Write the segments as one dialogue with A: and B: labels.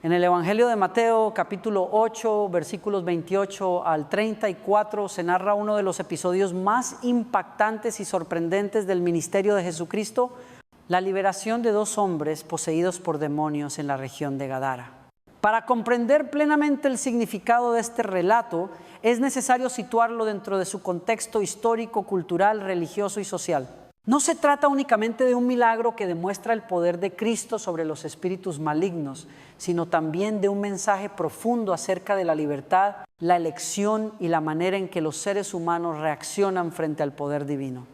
A: En el Evangelio de Mateo, capítulo 8, versículos 28 al 34, se narra uno de los episodios más impactantes y sorprendentes del ministerio de Jesucristo, la liberación de 2 hombres poseídos por demonios en la región de Gadara. Para comprender plenamente el significado de este relato, es necesario situarlo dentro de su contexto histórico, cultural, religioso y social. No se trata únicamente de un milagro que demuestra el poder de Cristo sobre los espíritus malignos, sino también de un mensaje profundo acerca de la libertad, la elección y la manera en que los seres humanos reaccionan frente al poder divino.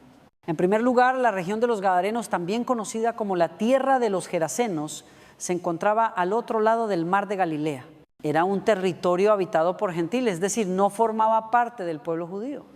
A: En primer lugar, la región de los Gadarenos, también conocida como la tierra de los Gerasenos, se encontraba al otro lado del mar de Galilea. Era un territorio habitado por gentiles, es decir, no formaba parte del pueblo judío.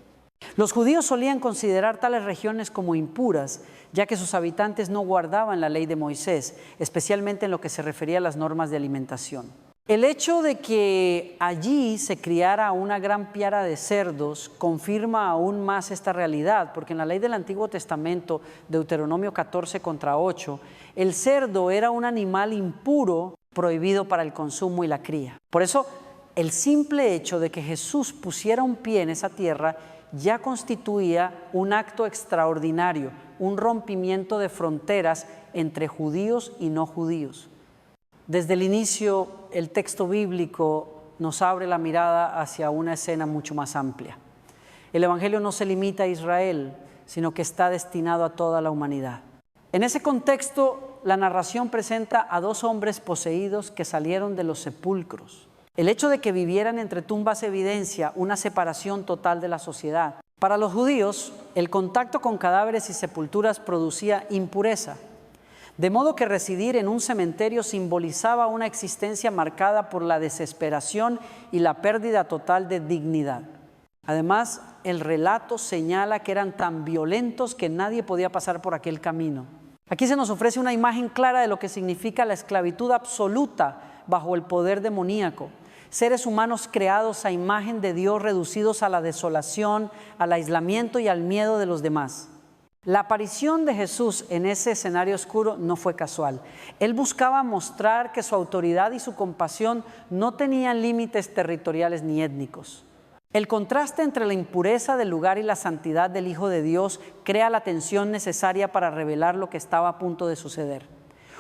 A: Los judíos solían considerar tales regiones como impuras, ya que sus habitantes no guardaban la ley de Moisés, especialmente en lo que se refería a las normas de alimentación. El hecho de que allí se criara una gran piara de cerdos confirma aún más esta realidad, porque en la ley del Antiguo Testamento, Deuteronomio 14:8, el cerdo era un animal impuro prohibido para el consumo y la cría. Por eso, el simple hecho de que Jesús pusiera un pie en esa tierra ya constituía un acto extraordinario, un rompimiento de fronteras entre judíos y no judíos. Desde el inicio, el texto bíblico nos abre la mirada hacia una escena mucho más amplia. El Evangelio no se limita a Israel, sino que está destinado a toda la humanidad. En ese contexto, la narración presenta a 2 hombres poseídos que salieron de los sepulcros. El hecho de que vivieran entre tumbas evidencia una separación total de la sociedad. Para los judíos, el contacto con cadáveres y sepulturas producía impureza, de modo que residir en un cementerio simbolizaba una existencia marcada por la desesperación y la pérdida total de dignidad. Además, el relato señala que eran tan violentos que nadie podía pasar por aquel camino. Aquí se nos ofrece una imagen clara de lo que significa la esclavitud absoluta bajo el poder demoníaco. Seres humanos creados a imagen de Dios, reducidos a la desolación, al aislamiento y al miedo de los demás. La aparición de Jesús en ese escenario oscuro no fue casual. Él buscaba mostrar que su autoridad y su compasión no tenían límites territoriales ni étnicos. El contraste entre la impureza del lugar y la santidad del Hijo de Dios crea la tensión necesaria para revelar lo que estaba a punto de suceder.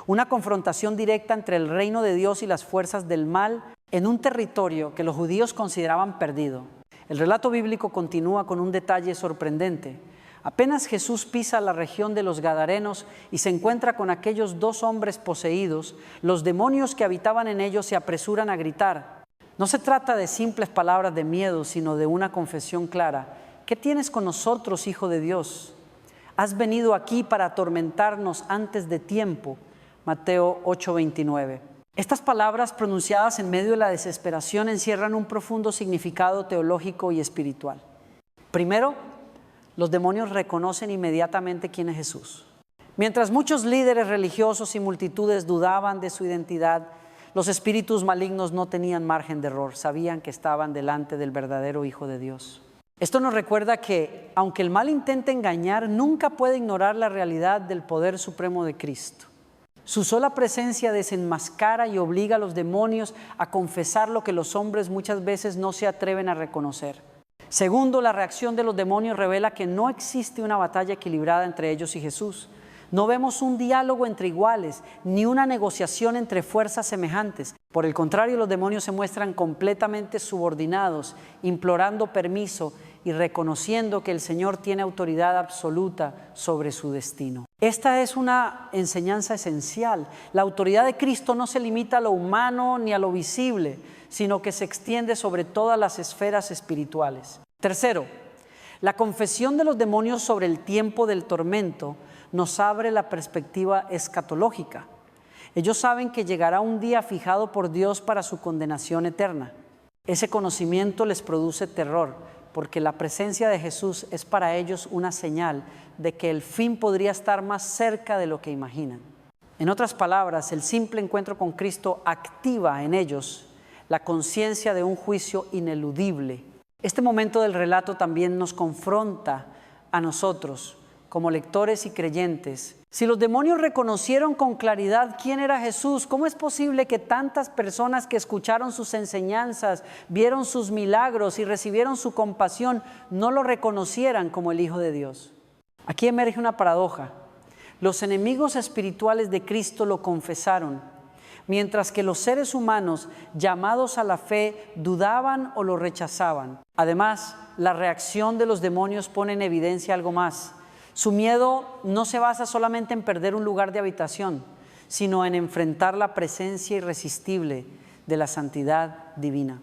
A: Una confrontación directa entre el reino de Dios y las fuerzas del mal en un territorio que los judíos consideraban perdido. El relato bíblico continúa con un detalle sorprendente. Apenas Jesús pisa la región de los Gadarenos y se encuentra con aquellos 2 hombres poseídos, los demonios que habitaban en ellos se apresuran a gritar. No se trata de simples palabras de miedo, sino de una confesión clara. ¿Qué tienes con nosotros, Hijo de Dios? ¿Has venido aquí para atormentarnos antes de tiempo? Mateo 8:29. Estas palabras pronunciadas en medio de la desesperación encierran un profundo significado teológico y espiritual. Primero, los demonios reconocen inmediatamente quién es Jesús. Mientras muchos líderes religiosos y multitudes dudaban de su identidad, los espíritus malignos no tenían margen de error, sabían que estaban delante del verdadero Hijo de Dios. Esto nos recuerda que, aunque el mal intente engañar, nunca puede ignorar la realidad del poder supremo de Cristo. Su sola presencia desenmascara y obliga a los demonios a confesar lo que los hombres muchas veces no se atreven a reconocer. Segundo, la reacción de los demonios revela que no existe una batalla equilibrada entre ellos y Jesús. No vemos un diálogo entre iguales, ni una negociación entre fuerzas semejantes. Por el contrario, los demonios se muestran completamente subordinados, implorando permiso y reconociendo que el Señor tiene autoridad absoluta sobre su destino. Esta es una enseñanza esencial. La autoridad de Cristo no se limita a lo humano ni a lo visible, sino que se extiende sobre todas las esferas espirituales. Tercero, la confesión de los demonios sobre el tiempo del tormento nos abre la perspectiva escatológica. Ellos saben que llegará un día fijado por Dios para su condenación eterna. Ese conocimiento les produce terror, porque la presencia de Jesús es para ellos una señal de que el fin podría estar más cerca de lo que imaginan. En otras palabras, el simple encuentro con Cristo activa en ellos la conciencia de un juicio ineludible. Este momento del relato también nos confronta a nosotros como lectores y creyentes, si los demonios reconocieron con claridad quién era Jesús, ¿cómo es posible que tantas personas que escucharon sus enseñanzas, vieron sus milagros y recibieron su compasión, no lo reconocieran como el Hijo de Dios? Aquí emerge una paradoja. Los enemigos espirituales de Cristo lo confesaron, mientras que los seres humanos llamados a la fe dudaban o lo rechazaban. Además, la reacción de los demonios pone en evidencia algo más. Su miedo no se basa solamente en perder un lugar de habitación, sino en enfrentar la presencia irresistible de la santidad divina.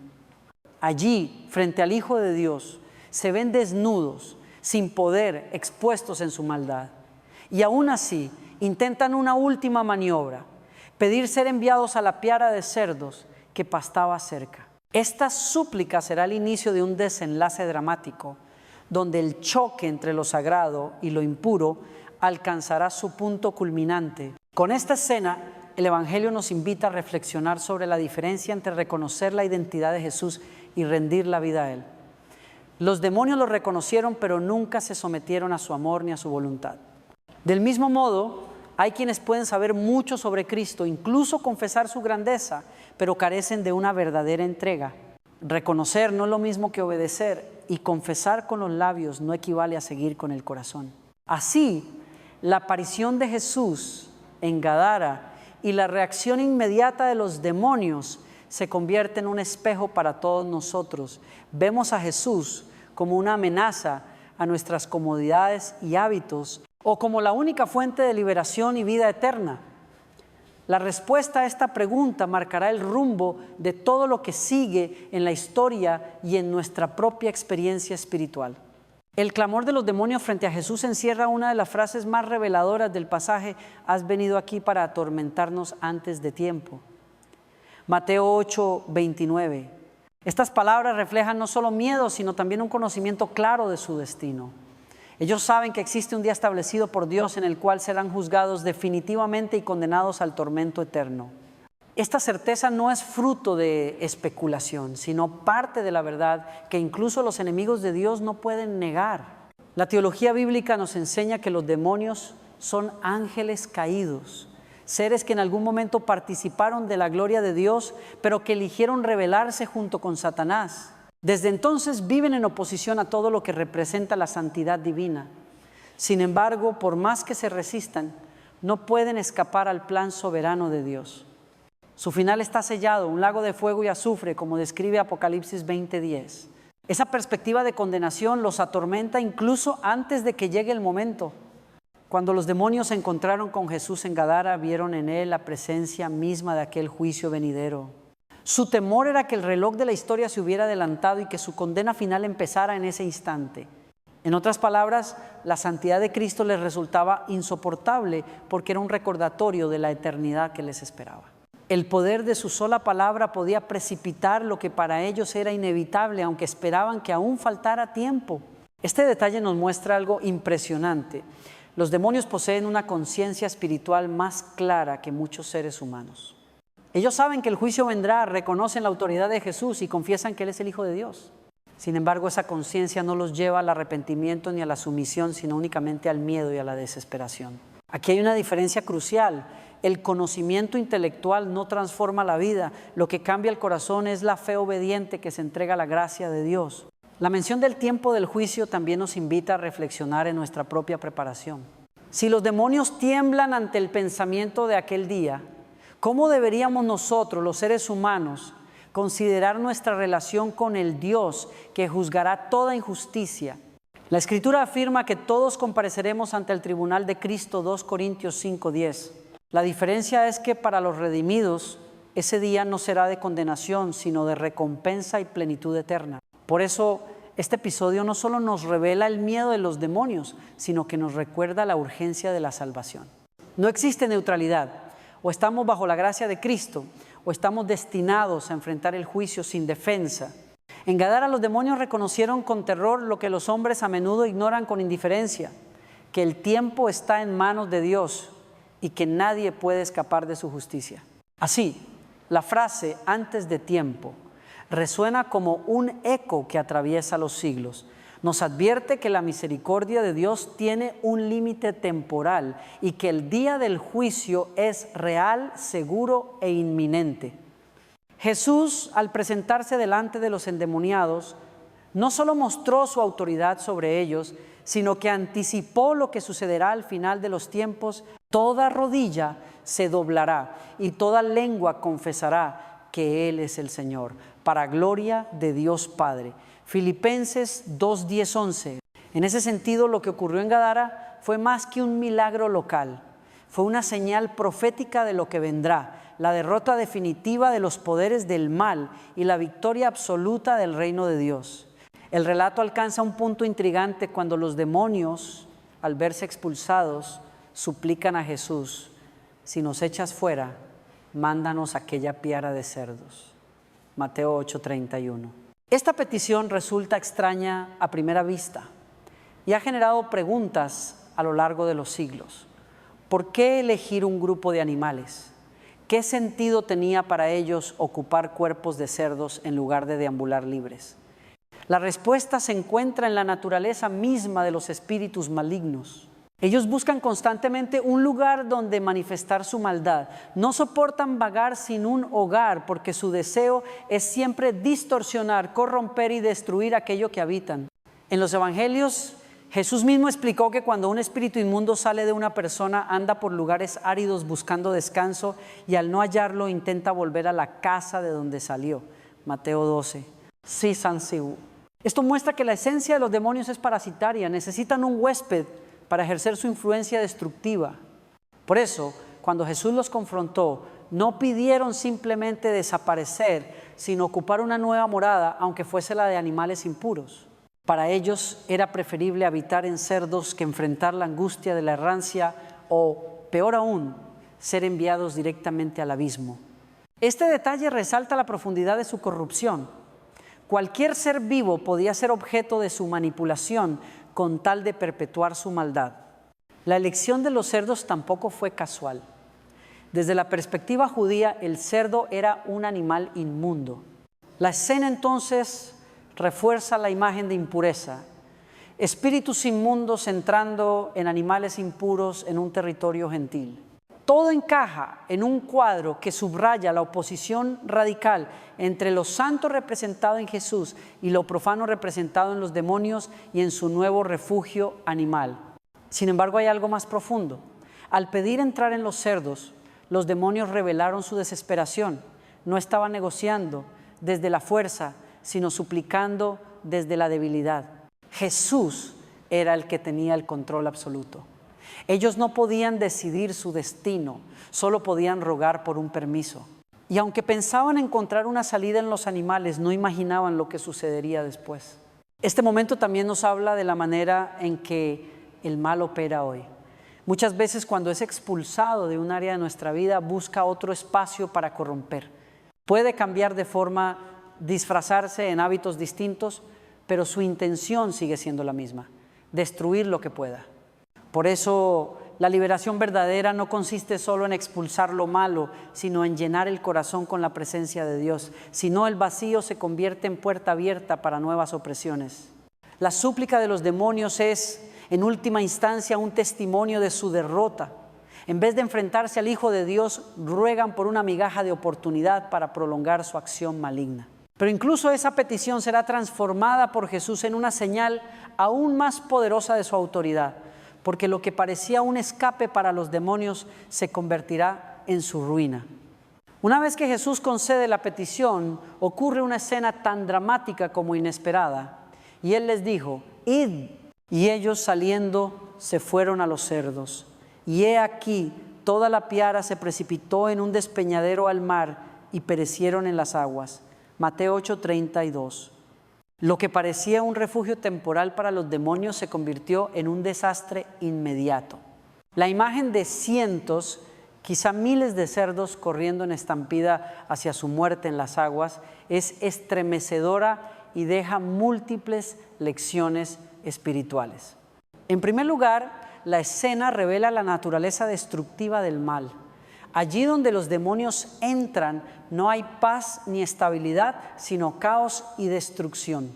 A: Allí, frente al Hijo de Dios, se ven desnudos, sin poder, expuestos en su maldad. Y aún así, intentan una última maniobra: pedir ser enviados a la piara de cerdos que pastaba cerca. Esta súplica será el inicio de un desenlace dramático, donde el choque entre lo sagrado y lo impuro alcanzará su punto culminante. Con esta escena, el Evangelio nos invita a reflexionar sobre la diferencia entre reconocer la identidad de Jesús y rendir la vida a Él. Los demonios lo reconocieron, pero nunca se sometieron a su amor ni a su voluntad. Del mismo modo, hay quienes pueden saber mucho sobre Cristo, incluso confesar su grandeza, pero carecen de una verdadera entrega. Reconocer no es lo mismo que obedecer, y confesar con los labios no equivale a seguir con el corazón. Así, la aparición de Jesús en Gadara y la reacción inmediata de los demonios se convierte en un espejo para todos nosotros. Vemos a Jesús como una amenaza a nuestras comodidades y hábitos, o como la única fuente de liberación y vida eterna. La respuesta a esta pregunta marcará el rumbo de todo lo que sigue en la historia y en nuestra propia experiencia espiritual. El clamor de los demonios frente a Jesús encierra una de las frases más reveladoras del pasaje: has venido aquí para atormentarnos antes de tiempo. Mateo 8:29. Estas palabras reflejan no solo miedo, sino también un conocimiento claro de su destino. Ellos saben que existe un día establecido por Dios en el cual serán juzgados definitivamente y condenados al tormento eterno. Esta certeza no es fruto de especulación, sino parte de la verdad que incluso los enemigos de Dios no pueden negar. La teología bíblica nos enseña que los demonios son ángeles caídos, seres que en algún momento participaron de la gloria de Dios, pero que eligieron rebelarse junto con Satanás. Desde entonces viven en oposición a todo lo que representa la santidad divina. Sin embargo, por más que se resistan, no pueden escapar al plan soberano de Dios. Su final está sellado, un lago de fuego y azufre, como describe Apocalipsis 20:10. Esa perspectiva de condenación los atormenta incluso antes de que llegue el momento. Cuando los demonios se encontraron con Jesús en Gadara, vieron en él la presencia misma de aquel juicio venidero. Su temor era que el reloj de la historia se hubiera adelantado y que su condena final empezara en ese instante. En otras palabras, la santidad de Cristo les resultaba insoportable porque era un recordatorio de la eternidad que les esperaba. El poder de su sola palabra podía precipitar lo que para ellos era inevitable, aunque esperaban que aún faltara tiempo. Este detalle nos muestra algo impresionante. Los demonios poseen una conciencia espiritual más clara que muchos seres humanos. Ellos saben que el juicio vendrá, reconocen la autoridad de Jesús y confiesan que Él es el Hijo de Dios. Sin embargo, esa conciencia no los lleva al arrepentimiento ni a la sumisión, sino únicamente al miedo y a la desesperación. Aquí hay una diferencia crucial. El conocimiento intelectual no transforma la vida. Lo que cambia el corazón es la fe obediente que se entrega a la gracia de Dios. La mención del tiempo del juicio también nos invita a reflexionar en nuestra propia preparación. Si los demonios tiemblan ante el pensamiento de aquel día, ¿cómo deberíamos nosotros, los seres humanos, considerar nuestra relación con el Dios que juzgará toda injusticia? La Escritura afirma que todos compareceremos ante el tribunal de Cristo, 2 Corintios 5:10. La diferencia es que para los redimidos, ese día no será de condenación, sino de recompensa y plenitud eterna. Por eso, este episodio no solo nos revela el miedo de los demonios, sino que nos recuerda la urgencia de la salvación. No existe neutralidad. O estamos bajo la gracia de Cristo, o estamos destinados a enfrentar el juicio sin defensa. En Gadara los demonios reconocieron con terror lo que los hombres a menudo ignoran con indiferencia: que el tiempo está en manos de Dios y que nadie puede escapar de su justicia. Así, la frase "antes de tiempo" resuena como un eco que atraviesa los siglos. Nos advierte que la misericordia de Dios tiene un límite temporal y que el día del juicio es real, seguro e inminente. Jesús, al presentarse delante de los endemoniados, no solo mostró su autoridad sobre ellos, sino que anticipó lo que sucederá al final de los tiempos. Toda rodilla se doblará y toda lengua confesará que Él es el Señor, para gloria de Dios Padre. Filipenses 2, 10, 11. En ese sentido, lo que ocurrió en Gadara fue más que un milagro local. Fue una señal profética de lo que vendrá, la derrota definitiva de los poderes del mal y la victoria absoluta del reino de Dios. El relato alcanza un punto intrigante cuando los demonios, al verse expulsados, suplican a Jesús: si nos echas fuera, mándanos aquella piara de cerdos. Mateo 8:31. Esta petición resulta extraña a primera vista y ha generado preguntas a lo largo de los siglos. ¿Por qué elegir un grupo de animales? ¿Qué sentido tenía para ellos ocupar cuerpos de cerdos en lugar de deambular libres? La respuesta se encuentra en la naturaleza misma de los espíritus malignos. Ellos buscan constantemente un lugar donde manifestar su maldad. No soportan vagar sin un hogar porque su deseo es siempre distorsionar, corromper y destruir aquello que habitan. En los evangelios, Jesús mismo explicó que cuando un espíritu inmundo sale de una persona, anda por lugares áridos buscando descanso y al no hallarlo intenta volver a la casa de donde salió. Mateo 12. Sí, Sansiu. Esto muestra que la esencia de los demonios es parasitaria. Necesitan un huésped para ejercer su influencia destructiva. Por eso, cuando Jesús los confrontó, no pidieron simplemente desaparecer, sino ocupar una nueva morada, aunque fuese la de animales impuros. Para ellos era preferible habitar en cerdos que enfrentar la angustia de la errancia o, peor aún, ser enviados directamente al abismo. Este detalle resalta la profundidad de su corrupción. Cualquier ser vivo podía ser objeto de su manipulación con tal de perpetuar su maldad. La elección de los cerdos tampoco fue casual. Desde la perspectiva judía, el cerdo era un animal inmundo. La escena entonces refuerza la imagen de impureza. Espíritus inmundos entrando en animales impuros en un territorio gentil. Todo encaja en un cuadro que subraya la oposición radical entre lo santo representado en Jesús y lo profano representado en los demonios y en su nuevo refugio animal. Sin embargo, hay algo más profundo. Al pedir entrar en los cerdos, los demonios revelaron su desesperación. No estaban negociando desde la fuerza, sino suplicando desde la debilidad. Jesús era el que tenía el control absoluto. Ellos no podían decidir su destino, solo podían rogar por un permiso. Y aunque pensaban encontrar una salida en los animales, no imaginaban lo que sucedería después. Este momento también nos habla de la manera en que el mal opera hoy. Muchas veces cuando es expulsado de un área de nuestra vida, busca otro espacio para corromper. Puede cambiar de forma, disfrazarse en hábitos distintos, pero su intención sigue siendo la misma: destruir lo que pueda. Por eso la liberación verdadera no consiste solo en expulsar lo malo, sino en llenar el corazón con la presencia de Dios. Si no, el vacío se convierte en puerta abierta para nuevas opresiones. La súplica de los demonios es, en última instancia, un testimonio de su derrota. En vez de enfrentarse al Hijo de Dios, ruegan por una migaja de oportunidad para prolongar su acción maligna. Pero incluso esa petición será transformada por Jesús en una señal aún más poderosa de su autoridad, porque lo que parecía un escape para los demonios se convertirá en su ruina. Una vez que Jesús concede la petición, ocurre una escena tan dramática como inesperada. Y Él les dijo: id. Y ellos, saliendo, se fueron a los cerdos. Y he aquí, toda la piara se precipitó en un despeñadero al mar y perecieron en las aguas. Mateo 8:32. Lo que parecía un refugio temporal para los demonios se convirtió en un desastre inmediato. La imagen de cientos, quizá miles de cerdos corriendo en estampida hacia su muerte en las aguas es estremecedora y deja múltiples lecciones espirituales. En primer lugar, la escena revela la naturaleza destructiva del mal. Allí donde los demonios entran, no hay paz ni estabilidad, sino caos y destrucción.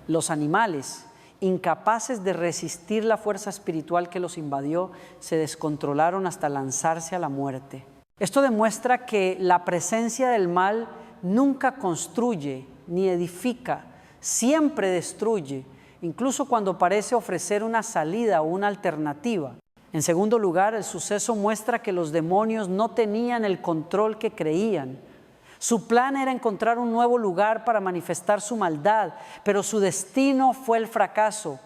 A: Los animales, incapaces de resistir la fuerza espiritual que los invadió, se descontrolaron hasta lanzarse a la muerte. Esto demuestra que la presencia del mal nunca construye ni edifica, siempre destruye, incluso cuando parece ofrecer una salida o una alternativa. En segundo lugar, el suceso muestra que los demonios no tenían el control que creían. Su plan era encontrar un nuevo lugar para manifestar su maldad, pero su destino fue el fracaso.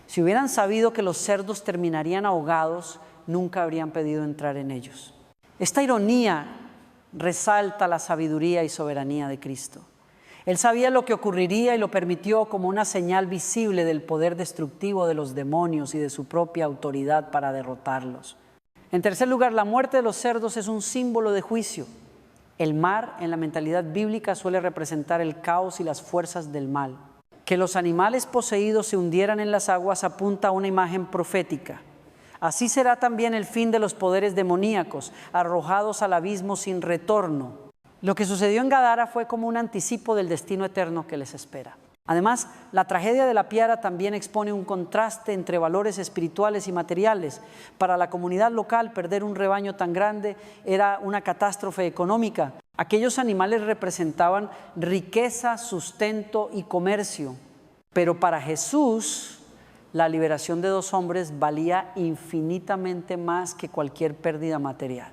A: Si hubieran sabido que los cerdos terminarían ahogados, nunca habrían pedido entrar en ellos. Esta ironía resalta la sabiduría y soberanía de Cristo. Él sabía lo que ocurriría y lo permitió como una señal visible del poder destructivo de los demonios y de su propia autoridad para derrotarlos. En tercer lugar, la muerte de los cerdos es un símbolo de juicio. El mar, en la mentalidad bíblica, suele representar el caos y las fuerzas del mal. Que los animales poseídos se hundieran en las aguas apunta a una imagen profética. Así será también el fin de los poderes demoníacos, arrojados al abismo sin retorno. Lo que sucedió en Gadara fue como un anticipo del destino eterno que les espera. Además, la tragedia de la piara también expone un contraste entre valores espirituales y materiales. Para la comunidad local, perder un rebaño tan grande era una catástrofe económica. Aquellos animales representaban riqueza, sustento y comercio. Pero para Jesús, la liberación de 2 hombres valía infinitamente más que cualquier pérdida material.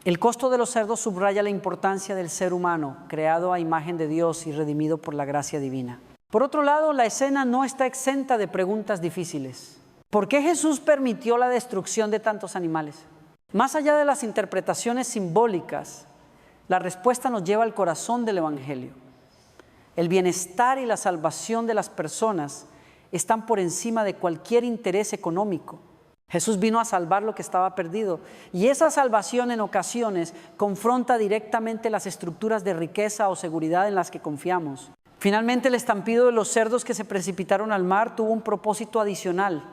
A: El costo de los cerdos subraya la importancia del ser humano, creado a imagen de Dios y redimido por la gracia divina. Por otro lado, la escena no está exenta de preguntas difíciles. ¿Por qué Jesús permitió la destrucción de tantos animales? Más allá de las interpretaciones simbólicas, la respuesta nos lleva al corazón del Evangelio. El bienestar y la salvación de las personas están por encima de cualquier interés económico. Jesús vino a salvar lo que estaba perdido, y esa salvación en ocasiones confronta directamente las estructuras de riqueza o seguridad en las que confiamos. Finalmente, el estampido de los cerdos que se precipitaron al mar tuvo un propósito adicional: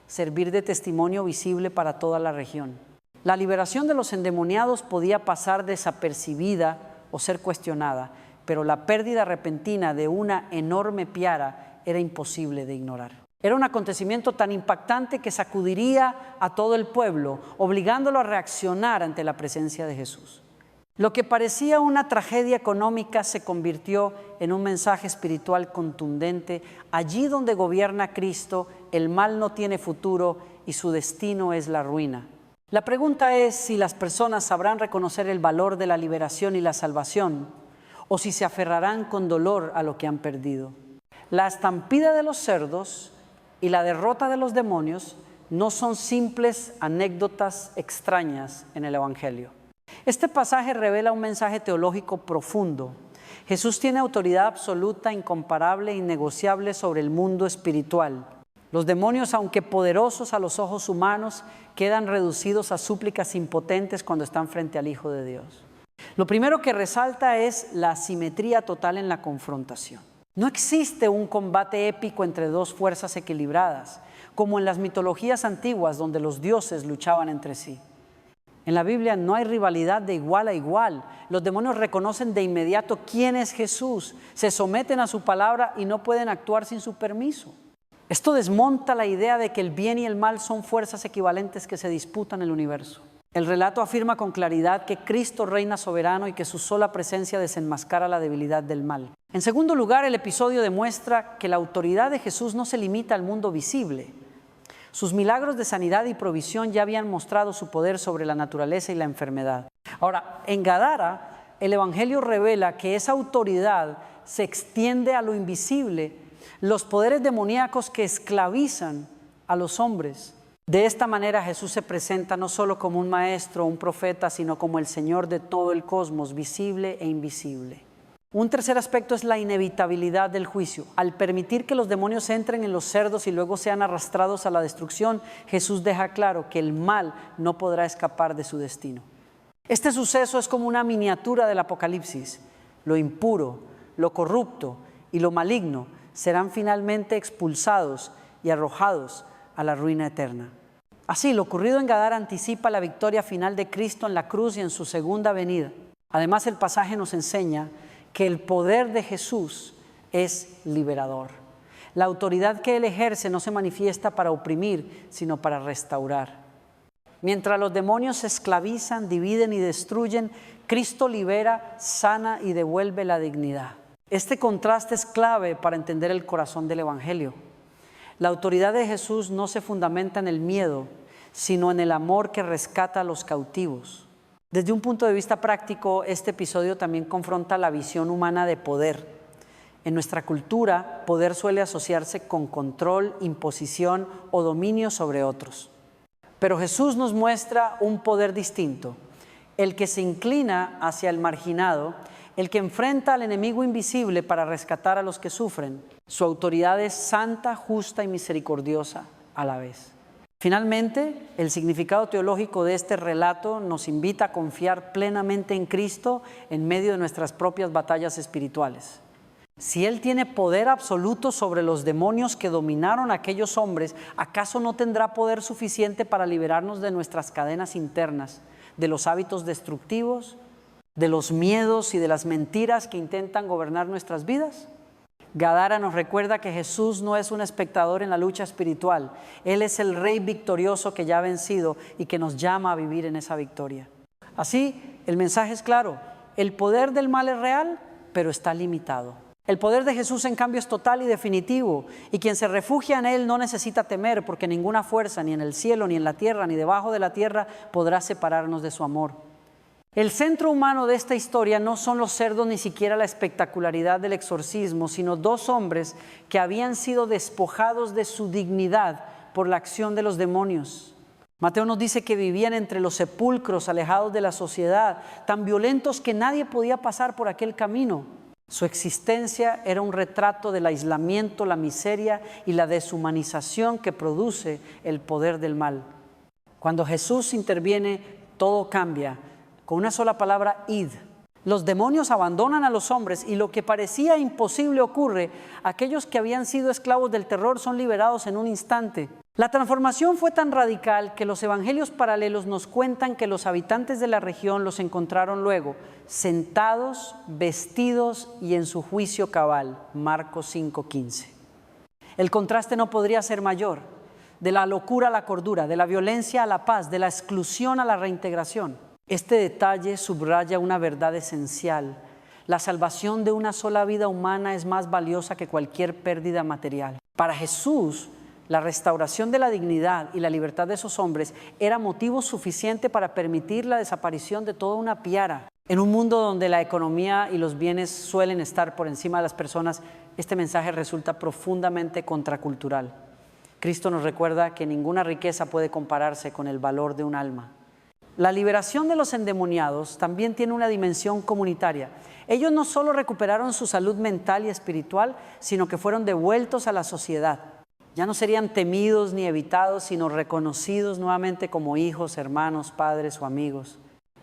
A: servir de testimonio visible para toda la región. La liberación de los endemoniados podía pasar desapercibida o ser cuestionada, pero la pérdida repentina de una enorme piara era imposible de ignorar. Era un acontecimiento tan impactante que sacudiría a todo el pueblo, obligándolo a reaccionar ante la presencia de Jesús. Lo que parecía una tragedia económica se convirtió en un mensaje espiritual contundente. Allí donde gobierna Cristo, el mal no tiene futuro y su destino es la ruina. La pregunta es si las personas sabrán reconocer el valor de la liberación y la salvación, o si se aferrarán con dolor a lo que han perdido. La estampida de los cerdos y la derrota de los demonios no son simples anécdotas extrañas en el Evangelio. Este pasaje revela un mensaje teológico profundo. Jesús tiene autoridad absoluta, incomparable e innegociable sobre el mundo espiritual. Los demonios, aunque poderosos a los ojos humanos, quedan reducidos a súplicas impotentes cuando están frente al Hijo de Dios. Lo primero que resalta es la asimetría total en la confrontación. No existe un combate épico entre 2 fuerzas equilibradas, como en las mitologías antiguas donde los dioses luchaban entre sí. En la Biblia no hay rivalidad de igual a igual. Los demonios reconocen de inmediato quién es Jesús, se someten a su palabra y no pueden actuar sin su permiso. Esto desmonta la idea de que el bien y el mal son fuerzas equivalentes que se disputan el universo. El relato afirma con claridad que Cristo reina soberano y que su sola presencia desenmascara la debilidad del mal. En segundo lugar, el episodio demuestra que la autoridad de Jesús no se limita al mundo visible. Sus milagros de sanidad y provisión ya habían mostrado su poder sobre la naturaleza y la enfermedad. Ahora, en Gadara, el Evangelio revela que esa autoridad se extiende a lo invisible, los poderes demoníacos que esclavizan a los hombres. De esta manera Jesús se presenta no solo como un maestro o un profeta, sino como el Señor de todo el cosmos, visible e invisible. Un tercer aspecto es la inevitabilidad del juicio. Al permitir que los demonios entren en los cerdos y luego sean arrastrados a la destrucción, Jesús deja claro que el mal no podrá escapar de su destino. Este suceso es como una miniatura del Apocalipsis. Lo impuro, lo corrupto y lo maligno serán finalmente expulsados y arrojados a la ruina eterna. Así, lo ocurrido en Gadara anticipa la victoria final de Cristo en la cruz y en su segunda venida. Además, el pasaje nos enseña que el poder de Jesús es liberador. La autoridad que Él ejerce no se manifiesta para oprimir, sino para restaurar. Mientras los demonios se esclavizan, dividen y destruyen, Cristo libera, sana y devuelve la dignidad. Este contraste es clave para entender el corazón del Evangelio. La autoridad de Jesús no se fundamenta en el miedo, sino en el amor que rescata a los cautivos. Desde un punto de vista práctico, este episodio también confronta la visión humana de poder. En nuestra cultura, poder suele asociarse con control, imposición o dominio sobre otros. Pero Jesús nos muestra un poder distinto, el que se inclina hacia el marginado, el que enfrenta al enemigo invisible para rescatar a los que sufren. Su autoridad es santa, justa y misericordiosa a la vez. Finalmente, el significado teológico de este relato nos invita a confiar plenamente en Cristo en medio de nuestras propias batallas espirituales. Si Él tiene poder absoluto sobre los demonios que dominaron a aquellos hombres, ¿acaso no tendrá poder suficiente para liberarnos de nuestras cadenas internas, de los hábitos destructivos, de los miedos y de las mentiras que intentan gobernar nuestras vidas? Gadara nos recuerda que Jesús no es un espectador en la lucha espiritual. Él es el Rey victorioso que ya ha vencido y que nos llama a vivir en esa victoria. Así, el mensaje es claro. El poder del mal es real, pero está limitado. El poder de Jesús, en cambio, es total y definitivo. Y quien se refugia en Él no necesita temer, porque ninguna fuerza, ni en el cielo, ni en la tierra, ni debajo de la tierra, podrá separarnos de su amor. El centro humano de esta historia no son los cerdos ni siquiera la espectacularidad del exorcismo, sino dos hombres que habían sido despojados de su dignidad por la acción de los demonios. Mateo nos dice que vivían entre los sepulcros, alejados de la sociedad, tan violentos que nadie podía pasar por aquel camino. Su existencia era un retrato del aislamiento, la miseria y la deshumanización que produce el poder del mal. Cuando Jesús interviene, todo cambia. Con una sola palabra, id. Los demonios abandonan a los hombres y lo que parecía imposible ocurre. Aquellos que habían sido esclavos del terror son liberados en un instante. La transformación fue tan radical que los evangelios paralelos nos cuentan que los habitantes de la región los encontraron luego, sentados, vestidos y en su juicio cabal. Marcos 5:15. El contraste no podría ser mayor. De la locura a la cordura, de la violencia a la paz, de la exclusión a la reintegración. Este detalle subraya una verdad esencial. La salvación de una sola vida humana es más valiosa que cualquier pérdida material. Para Jesús, la restauración de la dignidad y la libertad de esos hombres era motivo suficiente para permitir la desaparición de toda una piara. En un mundo donde la economía y los bienes suelen estar por encima de las personas, este mensaje resulta profundamente contracultural. Cristo nos recuerda que ninguna riqueza puede compararse con el valor de un alma. La liberación de los endemoniados también tiene una dimensión comunitaria. Ellos no solo recuperaron su salud mental y espiritual, sino que fueron devueltos a la sociedad. Ya no serían temidos ni evitados, sino reconocidos nuevamente como hijos, hermanos, padres o amigos.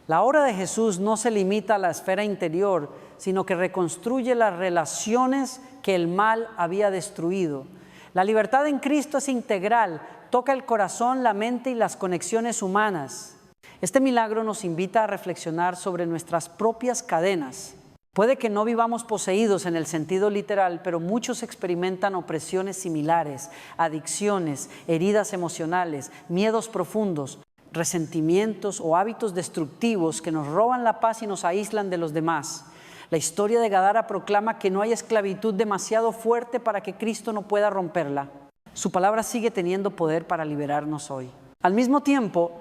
A: La obra de Jesús no se limita a la esfera interior, sino que reconstruye las relaciones que el mal había destruido. La libertad en Cristo es integral, toca el corazón, la mente y las conexiones humanas. Este milagro nos invita a reflexionar sobre nuestras propias cadenas. Puede que no vivamos poseídos en el sentido literal, pero muchos experimentan opresiones similares, adicciones, heridas emocionales, miedos profundos, resentimientos o hábitos destructivos que nos roban la paz y nos aíslan de los demás. La historia de Gadara proclama que no hay esclavitud demasiado fuerte para que Cristo no pueda romperla. Su palabra sigue teniendo poder para liberarnos hoy. Al mismo tiempo,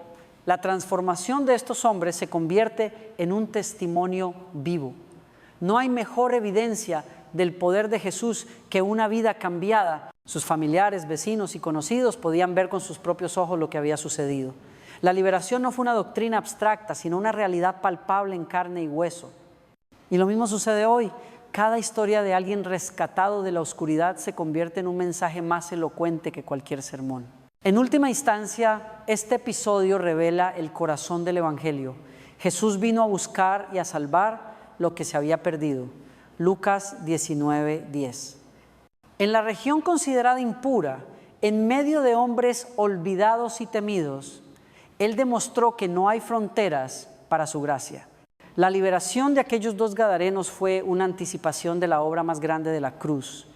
A: la transformación de estos hombres se convierte en un testimonio vivo. No hay mejor evidencia del poder de Jesús que una vida cambiada. Sus familiares, vecinos y conocidos podían ver con sus propios ojos lo que había sucedido. La liberación no fue una doctrina abstracta, sino una realidad palpable en carne y hueso. Y lo mismo sucede hoy. Cada historia de alguien rescatado de la oscuridad se convierte en un mensaje más elocuente que cualquier sermón. En última instancia, este episodio revela el corazón del Evangelio. Jesús vino a buscar y a salvar lo que se había perdido. Lucas 19:10. En la región considerada impura, en medio de hombres olvidados y temidos, Él demostró que no hay fronteras para su gracia. La liberación de aquellos dos gadarenos fue una anticipación de la obra más grande de la cruz.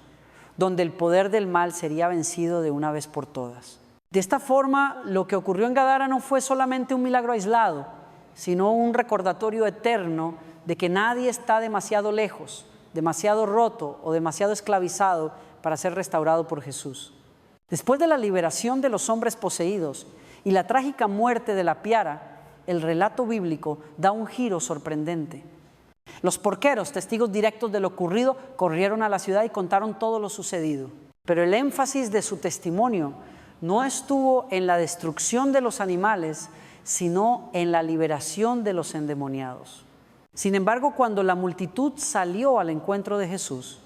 A: donde el poder del mal sería vencido de una vez por todas. De esta forma, lo que ocurrió en Gadara no fue solamente un milagro aislado, sino un recordatorio eterno de que nadie está demasiado lejos, demasiado roto o demasiado esclavizado para ser restaurado por Jesús. Después de la liberación de los hombres poseídos y la trágica muerte de la piara, el relato bíblico da un giro sorprendente. Los porqueros, testigos directos de lo ocurrido, corrieron a la ciudad y contaron todo lo sucedido. Pero el énfasis de su testimonio no estuvo en la destrucción de los animales, sino en la liberación de los endemoniados. Sin embargo, cuando la multitud salió al encuentro de Jesús,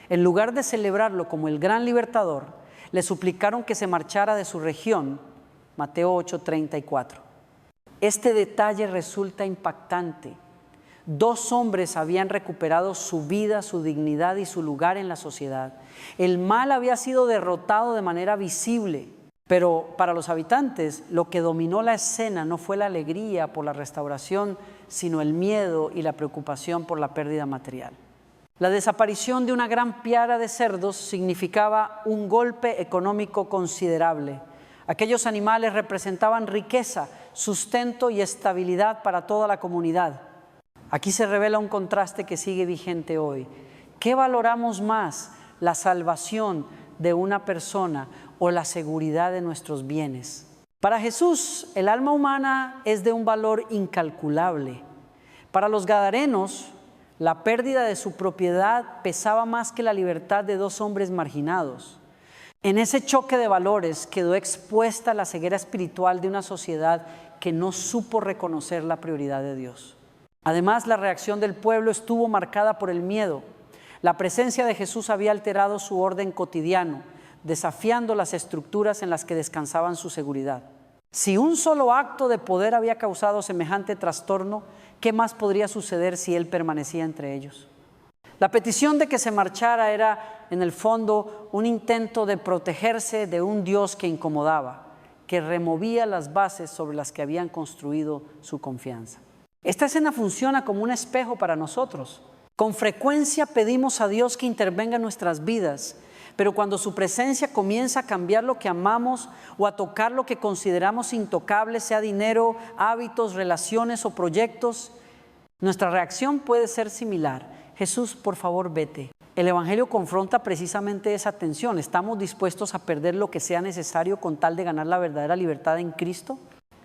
A: en lugar de celebrarlo como el gran libertador, le suplicaron que se marchara de su región. Mateo 8:34. Este detalle resulta impactante. 2 hombres habían recuperado su vida, su dignidad y su lugar en la sociedad. El mal había sido derrotado de manera visible, pero para los habitantes lo que dominó la escena no fue la alegría por la restauración, sino el miedo y la preocupación por la pérdida material. La desaparición de una gran piara de cerdos significaba un golpe económico considerable. Aquellos animales representaban riqueza, sustento y estabilidad para toda la comunidad. Aquí se revela un contraste que sigue vigente hoy. ¿Qué valoramos más, la salvación de una persona o la seguridad de nuestros bienes? Para Jesús, el alma humana es de un valor incalculable. Para los gadarenos, la pérdida de su propiedad pesaba más que la libertad de 2 hombres marginados. En ese choque de valores quedó expuesta la ceguera espiritual de una sociedad que no supo reconocer la prioridad de Dios. Además, la reacción del pueblo estuvo marcada por el miedo. La presencia de Jesús había alterado su orden cotidiano, desafiando las estructuras en las que descansaban su seguridad. Si un solo acto de poder había causado semejante trastorno, ¿qué más podría suceder si Él permanecía entre ellos? La petición de que se marchara era, en el fondo, un intento de protegerse de un Dios que incomodaba, que removía las bases sobre las que habían construido su confianza. Esta escena funciona como un espejo para nosotros. Con frecuencia pedimos a Dios que intervenga en nuestras vidas, pero cuando su presencia comienza a cambiar lo que amamos o a tocar lo que consideramos intocable, sea dinero, hábitos, relaciones o proyectos, nuestra reacción puede ser similar. Jesús, por favor, vete. El Evangelio confronta precisamente esa tensión. ¿Estamos dispuestos a perder lo que sea necesario con tal de ganar la verdadera libertad en Cristo?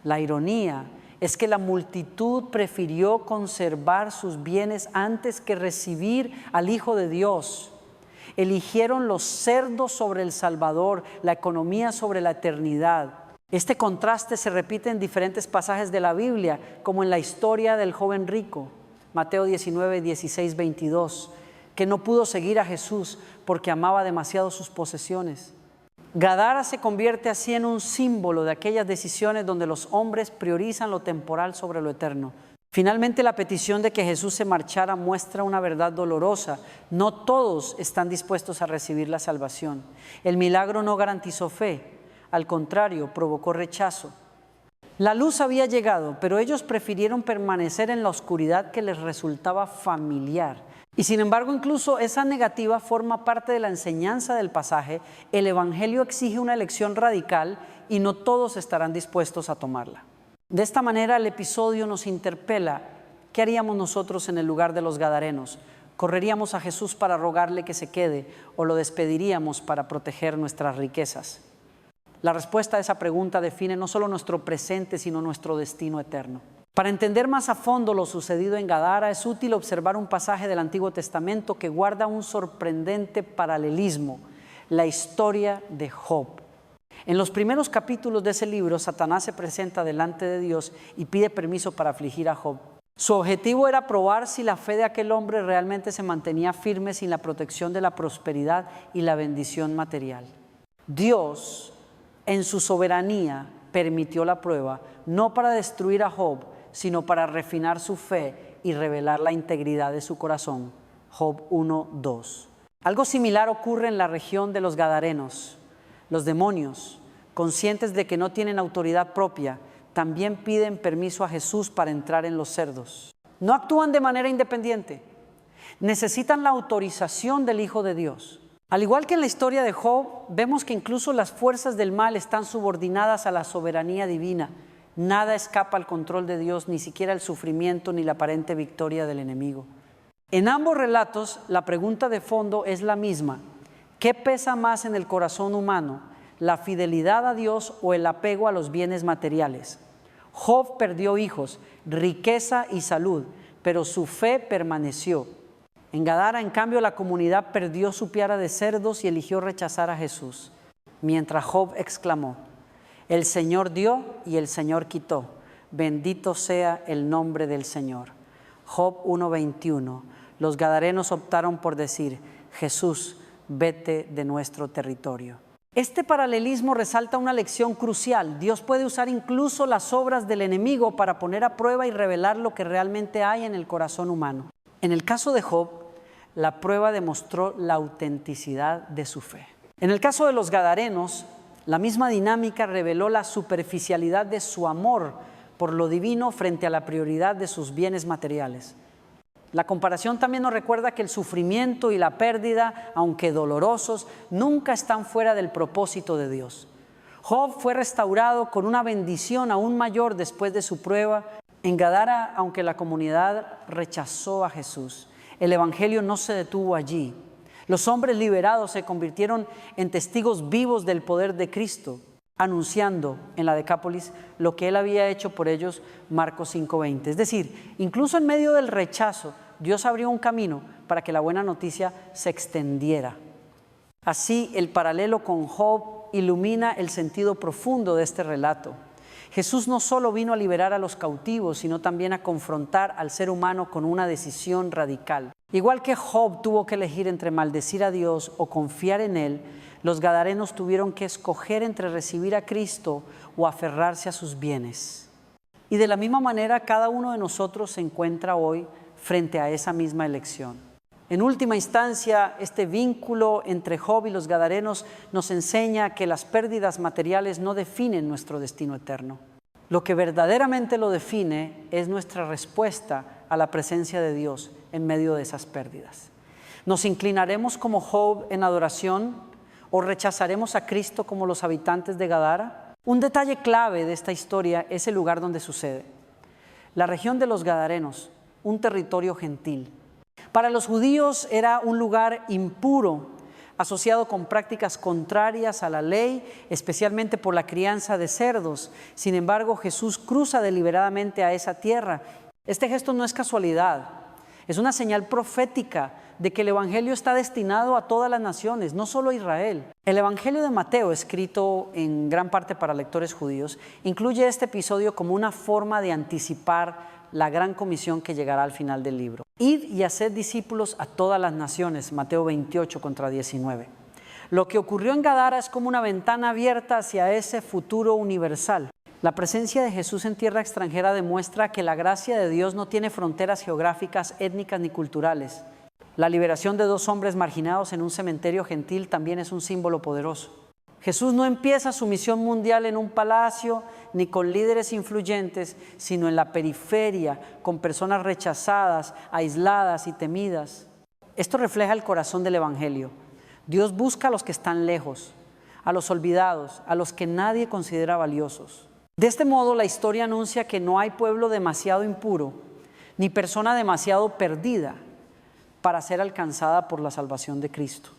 A: La ironía es que la multitud prefirió conservar sus bienes antes que recibir al Hijo de Dios. Eligieron los cerdos sobre el Salvador, la economía sobre la eternidad. Este contraste se repite en diferentes pasajes de la Biblia, como en la historia del joven rico, Mateo 19, 16, 22, que no pudo seguir a Jesús porque amaba demasiado sus posesiones. Gadara se convierte así en un símbolo de aquellas decisiones donde los hombres priorizan lo temporal sobre lo eterno. Finalmente, la petición de que Jesús se marchara muestra una verdad dolorosa. No todos están dispuestos a recibir la salvación. El milagro no garantizó fe, al contrario, provocó rechazo. La luz había llegado, pero ellos prefirieron permanecer en la oscuridad que les resultaba familiar. Y sin embargo, incluso esa negativa forma parte de la enseñanza del pasaje. El Evangelio exige una elección radical y no todos estarán dispuestos a tomarla. De esta manera, el episodio nos interpela. ¿Qué haríamos nosotros en el lugar de los gadarenos? ¿Correríamos a Jesús para rogarle que se quede o lo despediríamos para proteger nuestras riquezas? La respuesta a esa pregunta define no solo nuestro presente, sino nuestro destino eterno. Para entender más a fondo lo sucedido en Gadara, es útil observar un pasaje del Antiguo Testamento que guarda un sorprendente paralelismo: la historia de Job. En los primeros capítulos de ese libro, Satanás se presenta delante de Dios y pide permiso para afligir a Job. Su objetivo era probar si la fe de aquel hombre realmente se mantenía firme sin la protección de la prosperidad y la bendición material. Dios, en su soberanía, permitió la prueba, no para destruir a Job, sino para refinar su fe y revelar la integridad de su corazón. Job 1:2. Algo similar ocurre en la región de los Gadarenos. Los demonios, conscientes de que no tienen autoridad propia, también piden permiso a Jesús para entrar en los cerdos. No actúan de manera independiente. Necesitan la autorización del Hijo de Dios. Al igual que en la historia de Job, vemos que incluso las fuerzas del mal están subordinadas a la soberanía divina. Nada escapa al control de Dios, ni siquiera el sufrimiento ni la aparente victoria del enemigo. En ambos relatos, la pregunta de fondo es la misma. ¿Qué pesa más en el corazón humano, la fidelidad a Dios o el apego a los bienes materiales? Job perdió hijos, riqueza y salud, pero su fe permaneció. En Gadara, en cambio, la comunidad perdió su piara de cerdos y eligió rechazar a Jesús. Mientras Job exclamó: el Señor dio y el Señor quitó. Bendito sea el nombre del Señor. Job 1:21. Los gadarenos optaron por decir: Jesús, vete de nuestro territorio. Este paralelismo resalta una lección crucial. Dios puede usar incluso las obras del enemigo para poner a prueba y revelar lo que realmente hay en el corazón humano. En el caso de Job, la prueba demostró la autenticidad de su fe. En el caso de los gadarenos, la misma dinámica reveló la superficialidad de su amor por lo divino frente a la prioridad de sus bienes materiales. La comparación también nos recuerda que el sufrimiento y la pérdida, aunque dolorosos, nunca están fuera del propósito de Dios. Job fue restaurado con una bendición aún mayor después de su prueba. En Gadara, aunque la comunidad rechazó a Jesús, el evangelio no se detuvo allí. Los hombres liberados se convirtieron en testigos vivos del poder de Cristo, anunciando en la Decápolis lo que Él había hecho por ellos, Marcos 5:20. Es decir, incluso en medio del rechazo, Dios abrió un camino para que la buena noticia se extendiera. Así, el paralelo con Job ilumina el sentido profundo de este relato. Jesús no solo vino a liberar a los cautivos, sino también a confrontar al ser humano con una decisión radical. Igual que Job tuvo que elegir entre maldecir a Dios o confiar en Él, los gadarenos tuvieron que escoger entre recibir a Cristo o aferrarse a sus bienes. Y de la misma manera, cada uno de nosotros se encuentra hoy frente a esa misma elección. En última instancia, este vínculo entre Job y los gadarenos nos enseña que las pérdidas materiales no definen nuestro destino eterno. Lo que verdaderamente lo define es nuestra respuesta a la presencia de Dios en medio de esas pérdidas. ¿Nos inclinaremos como Job en adoración o rechazaremos a Cristo como los habitantes de Gadara? Un detalle clave de esta historia es el lugar donde sucede. La región de los gadarenos, un territorio gentil. Para los judíos era un lugar impuro, asociado con prácticas contrarias a la ley, especialmente por la crianza de cerdos. Sin embargo, Jesús cruza deliberadamente a esa tierra. Este gesto no es casualidad, es una señal profética de que el evangelio está destinado a todas las naciones, no solo a Israel. El evangelio de Mateo, escrito en gran parte para lectores judíos, incluye este episodio como una forma de anticipar la gran comisión que llegará al final del libro. Id y haced discípulos a todas las naciones, Mateo 28:19. Lo que ocurrió en Gadara es como una ventana abierta hacia ese futuro universal. La presencia de Jesús en tierra extranjera demuestra que la gracia de Dios no tiene fronteras geográficas, étnicas ni culturales. La liberación de 2 hombres marginados en un cementerio gentil también es un símbolo poderoso. Jesús no empieza su misión mundial en un palacio ni con líderes influyentes, sino en la periferia, con personas rechazadas, aisladas y temidas. Esto refleja el corazón del evangelio. Dios busca a los que están lejos, a los olvidados, a los que nadie considera valiosos. De este modo, la historia anuncia que no hay pueblo demasiado impuro, ni persona demasiado perdida para ser alcanzada por la salvación de Cristo.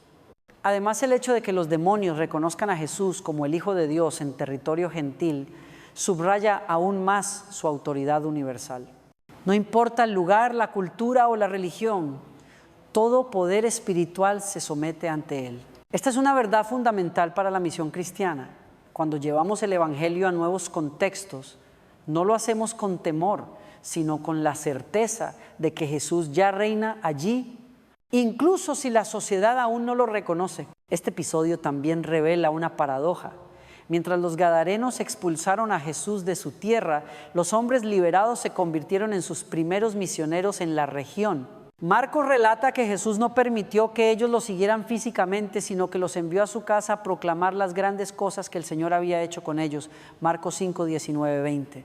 A: Además, el hecho de que los demonios reconozcan a Jesús como el Hijo de Dios en territorio gentil subraya aún más su autoridad universal. No importa el lugar, la cultura o la religión, todo poder espiritual se somete ante Él. Esta es una verdad fundamental para la misión cristiana. Cuando llevamos el evangelio a nuevos contextos, no lo hacemos con temor, sino con la certeza de que Jesús ya reina allí, incluso si la sociedad aún no lo reconoce. Este episodio también revela una paradoja. Mientras los gadarenos expulsaron a Jesús de su tierra, los hombres liberados se convirtieron en sus primeros misioneros en la región. Marcos relata que Jesús no permitió que ellos lo siguieran físicamente, sino que los envió a su casa a proclamar las grandes cosas que el Señor había hecho con ellos. Marcos 5:19-20.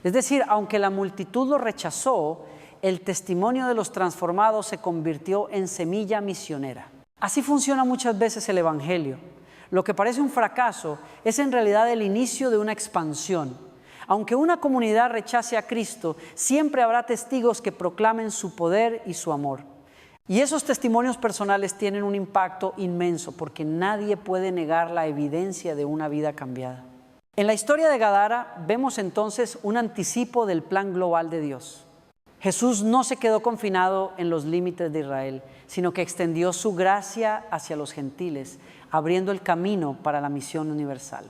A: Es decir, aunque la multitud lo rechazó, el testimonio de los transformados se convirtió en semilla misionera. Así funciona muchas veces el Evangelio. Lo que parece un fracaso es en realidad el inicio de una expansión. Aunque una comunidad rechace a Cristo, siempre habrá testigos que proclamen su poder y su amor. Y esos testimonios personales tienen un impacto inmenso porque nadie puede negar la evidencia de una vida cambiada. En la historia de Gadara vemos entonces un anticipo del plan global de Dios. Jesús no se quedó confinado en los límites de Israel, sino que extendió su gracia hacia los gentiles, abriendo el camino para la misión universal.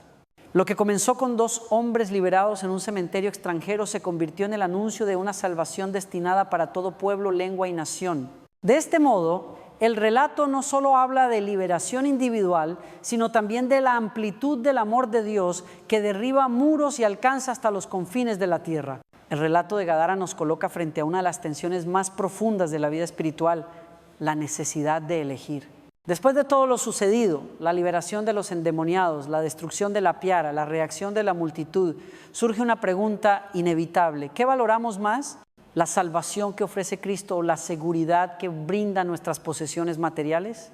A: Lo que comenzó con 2 hombres liberados en un cementerio extranjero se convirtió en el anuncio de una salvación destinada para todo pueblo, lengua y nación. De este modo, el relato no solo habla de liberación individual, sino también de la amplitud del amor de Dios que derriba muros y alcanza hasta los confines de la tierra. El relato de Gadara nos coloca frente a una de las tensiones más profundas de la vida espiritual, la necesidad de elegir. Después de todo lo sucedido, la liberación de los endemoniados, la destrucción de la piara, la reacción de la multitud, surge una pregunta inevitable. ¿Qué valoramos más? ¿La salvación que ofrece Cristo o la seguridad que brindan nuestras posesiones materiales?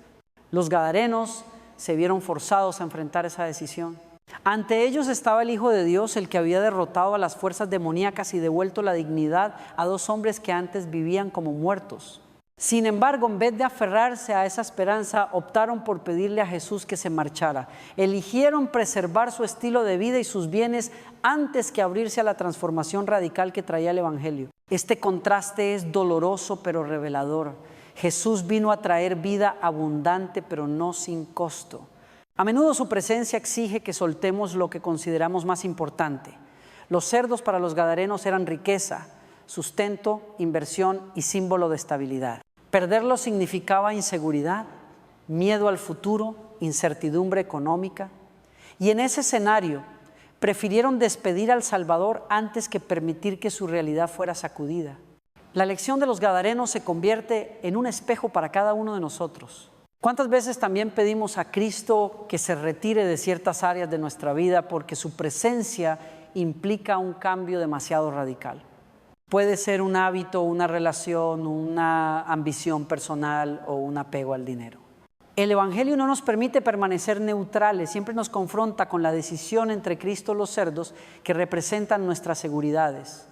A: Los gadarenos se vieron forzados a enfrentar esa decisión. Ante ellos estaba el Hijo de Dios, el que había derrotado a las fuerzas demoníacas y devuelto la dignidad a 2 hombres que antes vivían como muertos. Sin embargo, en vez de aferrarse a esa esperanza, optaron por pedirle a Jesús que se marchara. Eligieron preservar su estilo de vida y sus bienes antes que abrirse a la transformación radical que traía el Evangelio. Este contraste es doloroso pero revelador. Jesús vino a traer vida abundante pero no sin costo. A menudo su presencia exige que soltemos lo que consideramos más importante. Los cerdos para los gadarenos eran riqueza, sustento, inversión y símbolo de estabilidad. Perderlo significaba inseguridad, miedo al futuro, incertidumbre económica. Y en ese escenario, prefirieron despedir al Salvador antes que permitir que su realidad fuera sacudida. La elección de los gadarenos se convierte en un espejo para cada uno de nosotros. ¿Cuántas veces también pedimos a Cristo que se retire de ciertas áreas de nuestra vida porque su presencia implica un cambio demasiado radical? Puede ser un hábito, una relación, una ambición personal o un apego al dinero. El Evangelio no nos permite permanecer neutrales, siempre nos confronta con la decisión entre Cristo y los cerdos que representan nuestras seguridades.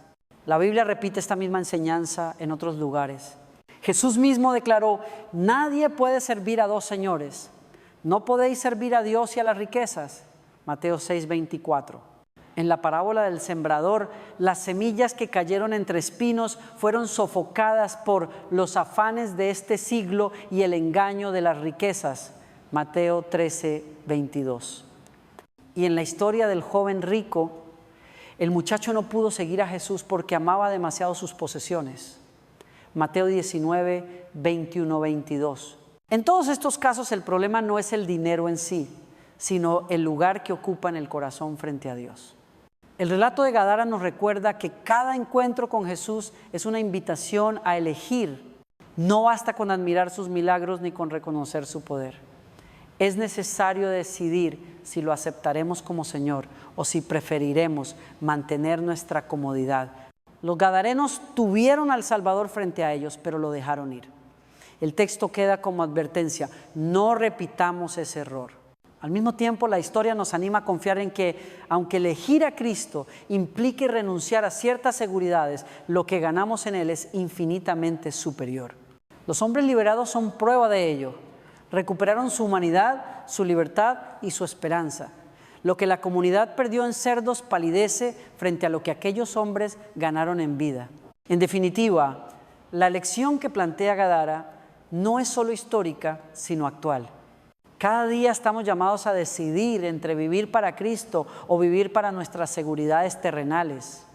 A: La Biblia repite esta misma enseñanza en otros lugares. Jesús mismo declaró: nadie puede servir a 2 señores. No podéis servir a Dios y a las riquezas. Mateo 6:24. En la parábola del sembrador, las semillas que cayeron entre espinos fueron sofocadas por los afanes de este siglo y el engaño de las riquezas. Mateo 13:22. Y en la historia del joven rico, el muchacho no pudo seguir a Jesús porque amaba demasiado sus posesiones. Mateo 19:21-22. En todos estos casos el problema no es el dinero en sí, sino el lugar que ocupa en el corazón frente a Dios. El relato de Gadara nos recuerda que cada encuentro con Jesús es una invitación a elegir. No basta con admirar sus milagros ni con reconocer su poder. Es necesario decidir si lo aceptaremos como Señor o si preferiremos mantener nuestra comodidad. Los gadarenos tuvieron al Salvador frente a ellos, pero lo dejaron ir. El texto queda como advertencia: no repitamos ese error. Al mismo tiempo, la historia nos anima a confiar en que, aunque elegir a Cristo implique renunciar a ciertas seguridades, lo que ganamos en Él es infinitamente superior. Los hombres liberados son prueba de ello. Recuperaron su humanidad, su libertad y su esperanza. Lo que la comunidad perdió en cerdos palidece frente a lo que aquellos hombres ganaron en vida. En definitiva, la lección que plantea Gadara no es solo histórica, sino actual. Cada día estamos llamados a decidir entre vivir para Cristo o vivir para nuestras seguridades terrenales.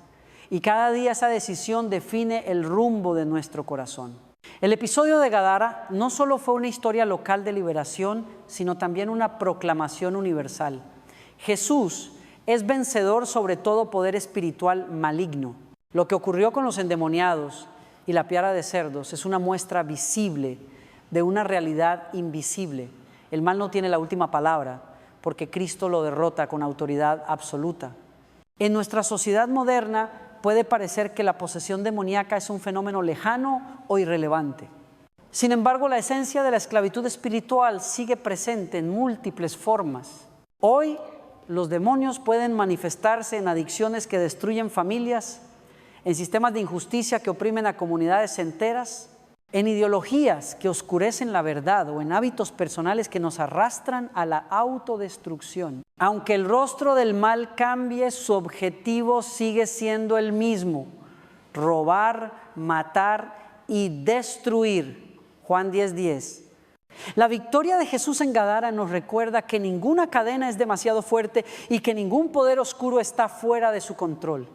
A: Y cada día esa decisión define el rumbo de nuestro corazón. El episodio de Gadara no solo fue una historia local de liberación, sino también una proclamación universal. Jesús es vencedor sobre todo poder espiritual maligno. Lo que ocurrió con los endemoniados y la piara de cerdos es una muestra visible de una realidad invisible. El mal no tiene la última palabra porque Cristo lo derrota con autoridad absoluta. En nuestra sociedad moderna puede parecer que la posesión demoníaca es un fenómeno lejano o irrelevante. Sin embargo, la esencia de la esclavitud espiritual sigue presente en múltiples formas. Hoy, los demonios pueden manifestarse en adicciones que destruyen familias, en sistemas de injusticia que oprimen a comunidades enteras, en ideologías que oscurecen la verdad o en hábitos personales que nos arrastran a la autodestrucción. Aunque el rostro del mal cambie, su objetivo sigue siendo el mismo: robar, matar y destruir. Juan 10:10. La victoria de Jesús en Gadara nos recuerda que ninguna cadena es demasiado fuerte y que ningún poder oscuro está fuera de su control.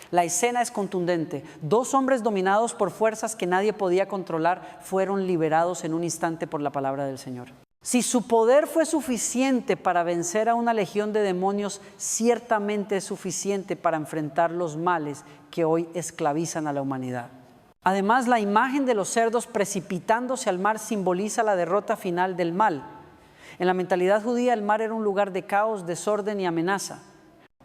A: La escena es contundente. 2 hombres dominados por fuerzas que nadie podía controlar fueron liberados en un instante por la palabra del Señor. Si su poder fue suficiente para vencer a una legión de demonios, ciertamente es suficiente para enfrentar los males que hoy esclavizan a la humanidad. Además, la imagen de los cerdos precipitándose al mar simboliza la derrota final del mal. En la mentalidad judía, el mar era un lugar de caos, desorden y amenaza.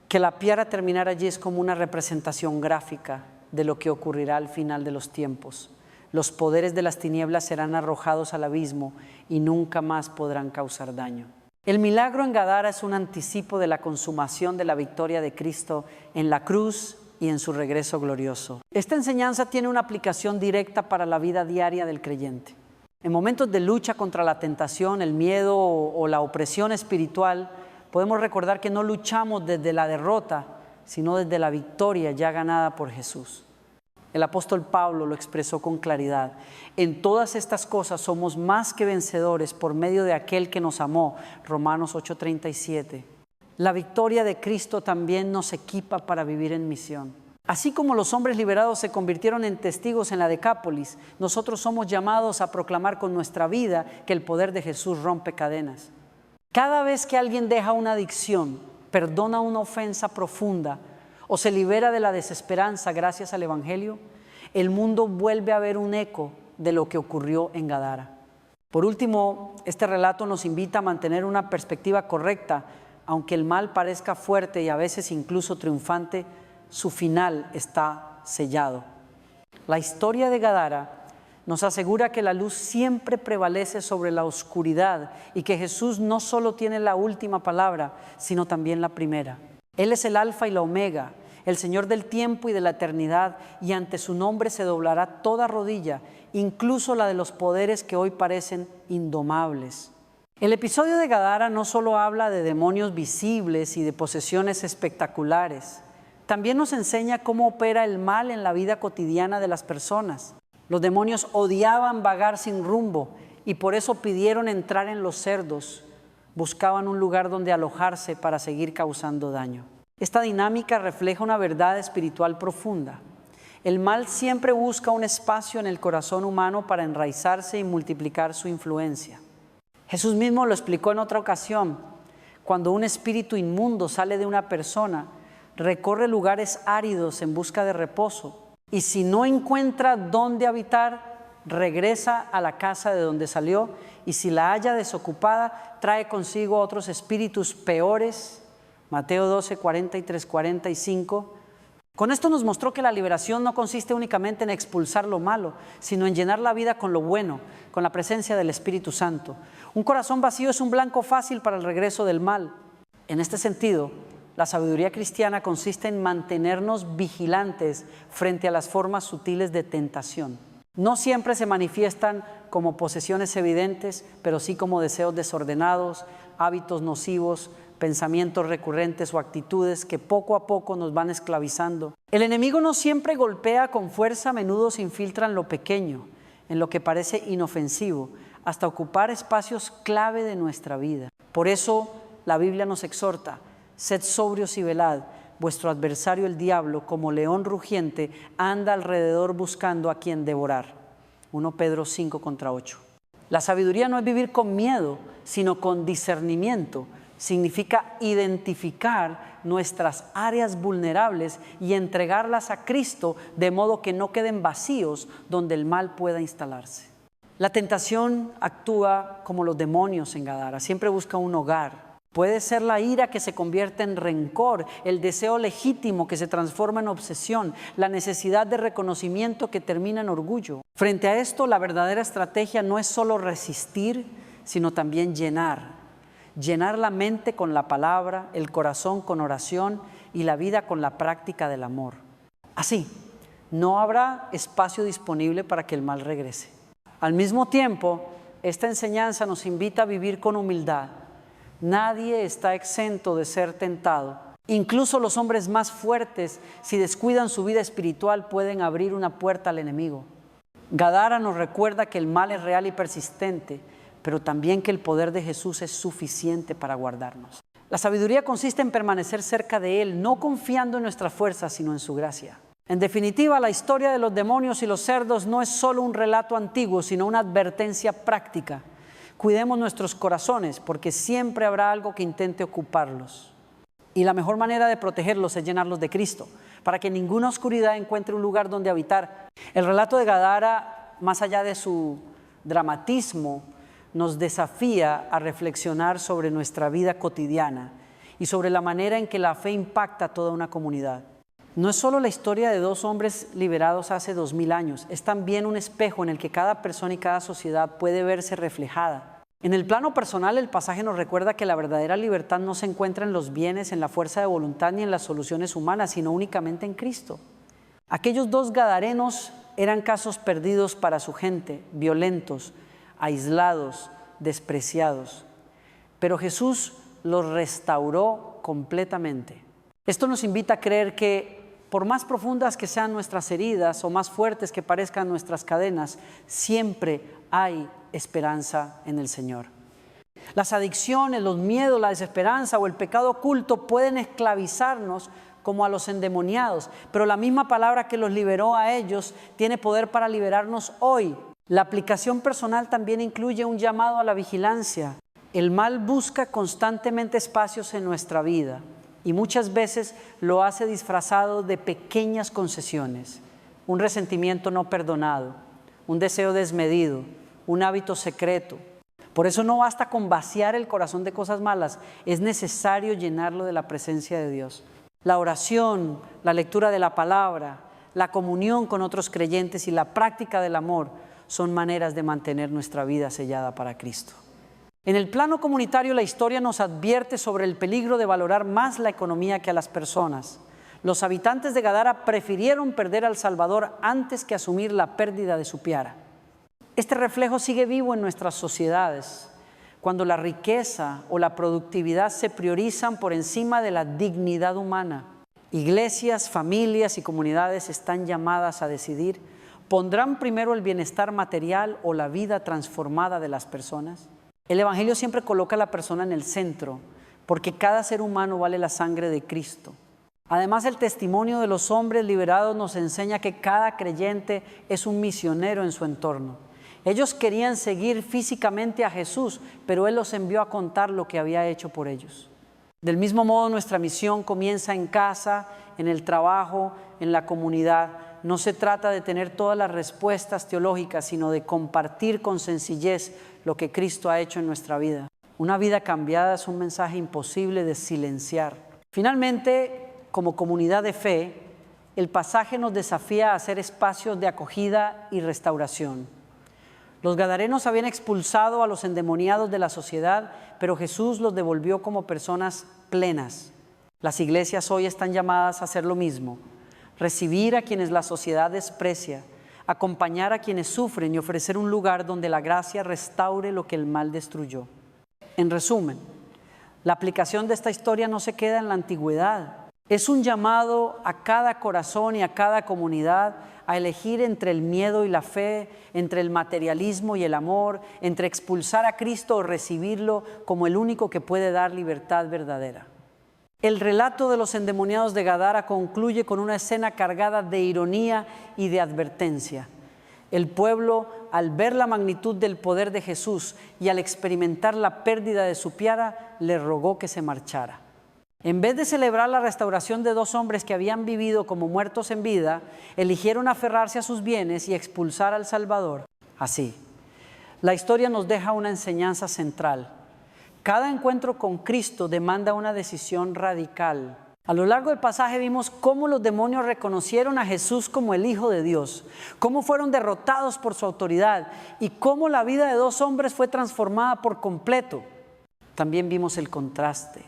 A: Que la piara terminar allí es como una representación gráfica de lo que ocurrirá al final de los tiempos. Los poderes de las tinieblas serán arrojados al abismo y nunca más podrán causar daño. El milagro en Gadara es un anticipo de la consumación de la victoria de Cristo en la cruz y en su regreso glorioso. Esta enseñanza tiene una aplicación directa para la vida diaria del creyente. En momentos de lucha contra la tentación, el miedo o la opresión espiritual, podemos recordar que no luchamos desde la derrota, sino desde la victoria ya ganada por Jesús. El apóstol Pablo lo expresó con claridad: en todas estas cosas somos más que vencedores por medio de aquel que nos amó. Romanos 8:37. La victoria de Cristo también nos equipa para vivir en misión. Así como los hombres liberados se convirtieron en testigos en la Decápolis, nosotros somos llamados a proclamar con nuestra vida que el poder de Jesús rompe cadenas. Cada vez que alguien deja una adicción, perdona una ofensa profunda o se libera de la desesperanza gracias al Evangelio, el mundo vuelve a ver un eco de lo que ocurrió en Gadara. Por último, este relato nos invita a mantener una perspectiva correcta. Aunque el mal parezca fuerte y a veces incluso triunfante, su final está sellado. La historia de Gadara nos asegura que la luz siempre prevalece sobre la oscuridad y que Jesús no solo tiene la última palabra, sino también la primera. Él es el alfa y la omega, el Señor del tiempo y de la eternidad, y ante su nombre se doblará toda rodilla, incluso la de los poderes que hoy parecen indomables. El episodio de Gadara no solo habla de demonios visibles y de posesiones espectaculares, también nos enseña cómo opera el mal en la vida cotidiana de las personas. Los demonios odiaban vagar sin rumbo y por eso pidieron entrar en los cerdos. Buscaban un lugar donde alojarse para seguir causando daño. Esta dinámica refleja una verdad espiritual profunda. El mal siempre busca un espacio en el corazón humano para enraizarse y multiplicar su influencia. Jesús mismo lo explicó en otra ocasión. Cuando un espíritu inmundo sale de una persona, recorre lugares áridos en busca de reposo, y si no encuentra dónde habitar, regresa a la casa de donde salió, y si la halla desocupada, trae consigo otros espíritus peores. Mateo 12, 43, 45. Con esto nos mostró que la liberación no consiste únicamente en expulsar lo malo, sino en llenar la vida con lo bueno, con la presencia del Espíritu Santo. Un corazón vacío es un blanco fácil para el regreso del mal. En este sentido, la sabiduría cristiana consiste en mantenernos vigilantes frente a las formas sutiles de tentación. No siempre se manifiestan como posesiones evidentes, pero sí como deseos desordenados, hábitos nocivos, pensamientos recurrentes o actitudes que poco a poco nos van esclavizando. El enemigo no siempre golpea con fuerza, a menudo se infiltra en lo pequeño, en lo que parece inofensivo, hasta ocupar espacios clave de nuestra vida. Por eso la Biblia nos exhorta: sed sobrios y velad, vuestro adversario el diablo, como león rugiente, anda alrededor buscando a quien devorar. 1 Pedro 5:8. La sabiduría no es vivir con miedo, sino con discernimiento. Significa identificar nuestras áreas vulnerables y entregarlas a Cristo de modo que no queden vacíos donde el mal pueda instalarse. La tentación actúa como los demonios en Gadara, siempre busca un hogar. Puede ser la ira que se convierte en rencor, el deseo legítimo que se transforma en obsesión, la necesidad de reconocimiento que termina en orgullo. Frente a esto, la verdadera estrategia no es solo resistir, sino también llenar. Llenar la mente con la palabra, el corazón con oración y la vida con la práctica del amor. Así, no habrá espacio disponible para que el mal regrese. Al mismo tiempo, esta enseñanza nos invita a vivir con humildad. Nadie está exento de ser tentado. Incluso los hombres más fuertes, si descuidan su vida espiritual, pueden abrir una puerta al enemigo. Gadara nos recuerda que el mal es real y persistente, pero también que el poder de Jesús es suficiente para guardarnos. La sabiduría consiste en permanecer cerca de Él, no confiando en nuestras fuerzas, sino en su gracia. En definitiva, la historia de los demonios y los cerdos no es solo un relato antiguo, sino una advertencia práctica. Cuidemos nuestros corazones, porque siempre habrá algo que intente ocuparlos. Y la mejor manera de protegerlos es llenarlos de Cristo, para que ninguna oscuridad encuentre un lugar donde habitar. El relato de Gadara, más allá de su dramatismo, nos desafía a reflexionar sobre nuestra vida cotidiana y sobre la manera en que la fe impacta a toda una comunidad. No es solo la historia de dos hombres liberados hace 2000 años, es también un espejo en el que cada persona y cada sociedad puede verse reflejada. En el plano personal, el pasaje nos recuerda que la verdadera libertad no se encuentra en los bienes, en la fuerza de voluntad ni en las soluciones humanas, sino únicamente en Cristo. Aquellos dos gadarenos eran casos perdidos para su gente, violentos, aislados, despreciados. Pero Jesús los restauró completamente. Esto nos invita a creer que por más profundas que sean nuestras heridas o más fuertes que parezcan nuestras cadenas, siempre hay esperanza en el Señor. Las adicciones, los miedos, la desesperanza o el pecado oculto pueden esclavizarnos como a los endemoniados, pero la misma palabra que los liberó a ellos tiene poder para liberarnos hoy. La aplicación personal también incluye un llamado a la vigilancia. El mal busca constantemente espacios en nuestra vida y muchas veces lo hace disfrazado de pequeñas concesiones, un resentimiento no perdonado, un deseo desmedido, un hábito secreto. Por eso no basta con vaciar el corazón de cosas malas, es necesario llenarlo de la presencia de Dios. La oración, la lectura de la palabra, la comunión con otros creyentes y la práctica del amor son maneras de mantener nuestra vida sellada para Cristo. En el plano comunitario, la historia nos advierte sobre el peligro de valorar más la economía que a las personas. Los habitantes de Gadara prefirieron perder al Salvador antes que asumir la pérdida de su piara. Este reflejo sigue vivo en nuestras sociedades, cuando la riqueza o la productividad se priorizan por encima de la dignidad humana. Iglesias, familias y comunidades están llamadas a decidir: ¿pondrán primero el bienestar material o la vida transformada de las personas? El Evangelio siempre coloca a la persona en el centro, porque cada ser humano vale la sangre de Cristo. Además, el testimonio de los hombres liberados nos enseña que cada creyente es un misionero en su entorno. Ellos querían seguir físicamente a Jesús, pero Él los envió a contar lo que había hecho por ellos. Del mismo modo, nuestra misión comienza en casa, en el trabajo, en la comunidad. No se trata de tener todas las respuestas teológicas, sino de compartir con sencillez lo que Cristo ha hecho en nuestra vida. Una vida cambiada es un mensaje imposible de silenciar. Finalmente, como comunidad de fe, el pasaje nos desafía a hacer espacios de acogida y restauración. Los gadarenos habían expulsado a los endemoniados de la sociedad, pero Jesús los devolvió como personas plenas. Las iglesias hoy están llamadas a hacer lo mismo: recibir a quienes la sociedad desprecia, acompañar a quienes sufren y ofrecer un lugar donde la gracia restaure lo que el mal destruyó. En resumen, la aplicación de esta historia no se queda en la antigüedad. Es un llamado a cada corazón y a cada comunidad a elegir entre el miedo y la fe, entre el materialismo y el amor, entre expulsar a Cristo o recibirlo como el único que puede dar libertad verdadera. El relato de los endemoniados de Gadara concluye con una escena cargada de ironía y de advertencia. El pueblo, al ver la magnitud del poder de Jesús y al experimentar la pérdida de su piara, le rogó que se marchara. En vez de celebrar la restauración de dos hombres que habían vivido como muertos en vida, eligieron aferrarse a sus bienes y expulsar al Salvador. Así, la historia nos deja una enseñanza central. Cada encuentro con Cristo demanda una decisión radical. A lo largo del pasaje vimos cómo los demonios reconocieron a Jesús como el Hijo de Dios, cómo fueron derrotados por su autoridad y cómo la vida de dos hombres fue transformada por completo. También vimos el contraste,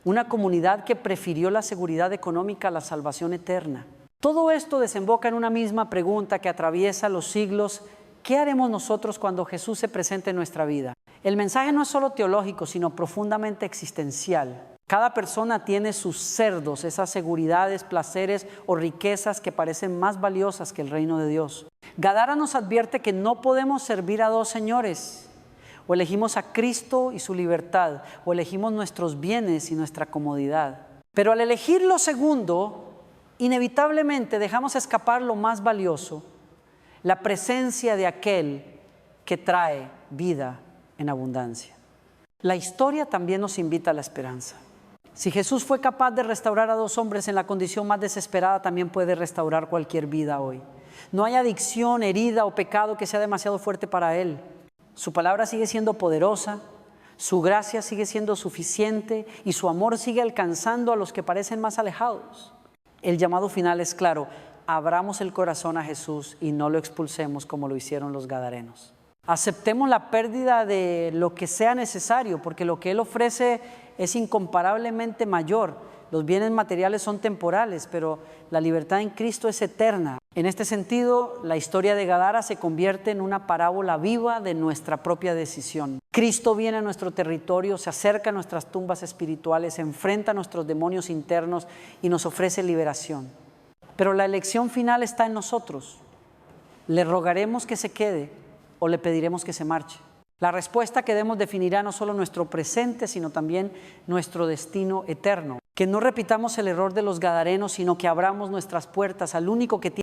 A: una comunidad que prefirió la seguridad económica a la salvación eterna. Todo esto desemboca en una misma pregunta que atraviesa los siglos: ¿qué haremos nosotros cuando Jesús se presente en nuestra vida? El mensaje no es solo teológico, sino profundamente existencial. Cada persona tiene sus cerdos, esas seguridades, placeres o riquezas que parecen más valiosas que el reino de Dios. Gadara nos advierte que no podemos servir a dos señores. O elegimos a Cristo y su libertad, o elegimos nuestros bienes y nuestra comodidad. Pero al elegir lo segundo, inevitablemente dejamos escapar lo más valioso: la presencia de aquel que trae vida en abundancia. La historia también nos invita a la esperanza. Si Jesús fue capaz de restaurar a dos hombres en la condición más desesperada, también puede restaurar cualquier vida hoy. No hay adicción, herida o pecado que sea demasiado fuerte para Él. Su palabra sigue siendo poderosa, su gracia sigue siendo suficiente y su amor sigue alcanzando a los que parecen más alejados. El llamado final es claro: abramos el corazón a Jesús y no lo expulsemos como lo hicieron los gadarenos. Aceptemos la pérdida de lo que sea necesario, porque lo que Él ofrece es incomparablemente mayor. Los bienes materiales son temporales, pero la libertad en Cristo es eterna. En este sentido, la historia de Gadara se convierte en una parábola viva de nuestra propia decisión. Cristo viene a nuestro territorio, se acerca a nuestras tumbas espirituales, se enfrenta a nuestros demonios internos y nos ofrece liberación. Pero la elección final está en nosotros. ¿Le rogaremos que se quede o le pediremos que se marche? La respuesta que demos definirá no solo nuestro presente, sino también nuestro destino eterno. Que no repitamos el error de los gadarenos, sino que abramos nuestras puertas al único que tiene